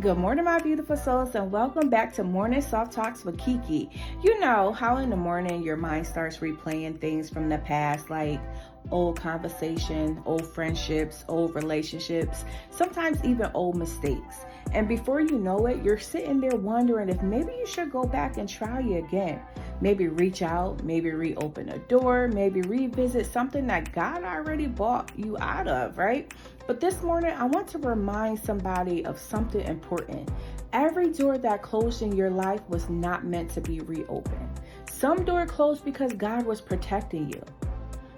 Good morning, my beautiful souls, and welcome back to Morning Soft Talks with KeKe. You know how in the morning your mind starts replaying things from the past, like old conversation, old friendships, old relationships, sometimes even old mistakes. And before you know it, you're sitting there wondering if maybe you should go back and try again. Maybe reach out, maybe reopen a door, maybe revisit something that God already bought you out of, right? But this morning, I want to remind somebody of something important. Every door that closed in your life was not meant to be reopened. Some door closed because God was protecting you.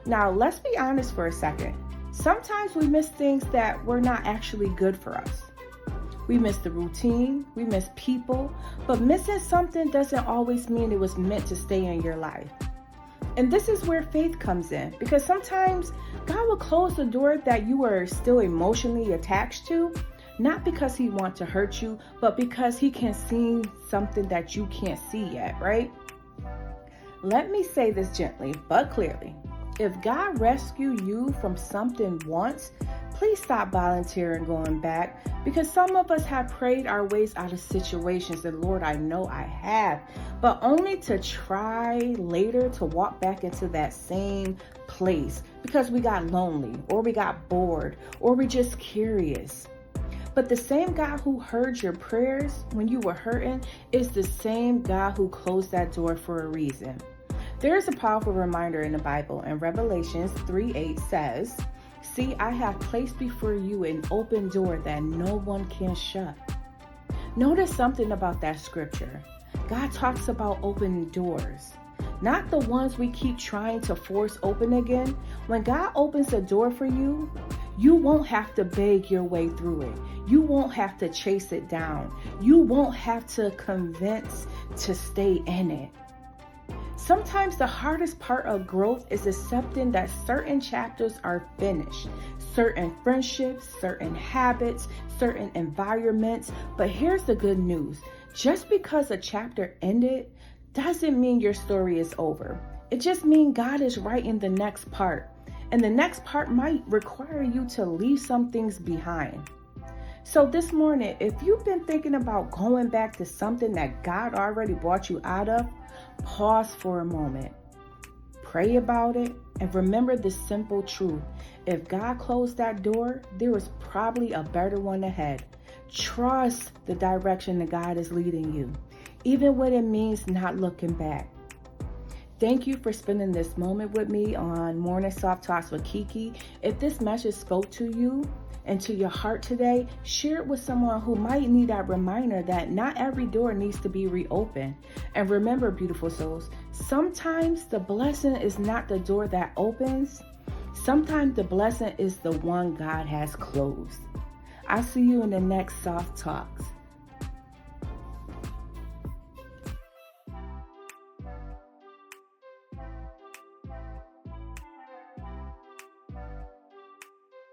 Now, let's be honest for a second. Sometimes we miss things that were not actually good for us. We miss the routine, we miss people, but missing something doesn't always mean it was meant to stay in your life. And this is where faith comes in, because sometimes God will close the door that you are still emotionally attached to, not because He wants to hurt you, but because He can see something that you can't see yet, right? Let me say this gently but clearly. If God rescued you from something once, please stop volunteering going back, because some of us have prayed our ways out of situations, and Lord, I know I have, but only to try later to walk back into that same place because we got lonely, or we got bored, or we just curious. But the same God who heard your prayers when you were hurting is the same God who closed that door for a reason. There is a powerful reminder in the Bible, and Revelations 3:8 says, "See, I have placed before you an open door that no one can shut." Notice something about that scripture. God talks about open doors, not the ones we keep trying to force open again. When God opens a door for you, you won't have to beg your way through it. You won't have to chase it down. You won't have to convince to stay in it. Sometimes the hardest part of growth is accepting that certain chapters are finished, certain friendships, certain habits, certain environments. But here's the good news. Just because a chapter ended doesn't mean your story is over. It just means God is writing the next part. And the next part might require you to leave some things behind. So this morning, if you've been thinking about going back to something that God already brought you out of, pause for a moment, pray about it, and remember this simple truth. If God closed that door, there is probably a better one ahead. Trust the direction that God is leading you, even when it means not looking back. Thank you for spending this moment with me on Morning Soft Talks with KeKe. If this message spoke to you and to your heart today, share it with someone who might need that reminder that not every door needs to be reopened. And remember, beautiful souls, sometimes the blessing is not the door that opens. Sometimes the blessing is the one God has closed. I'll see you in the next Soft Talks.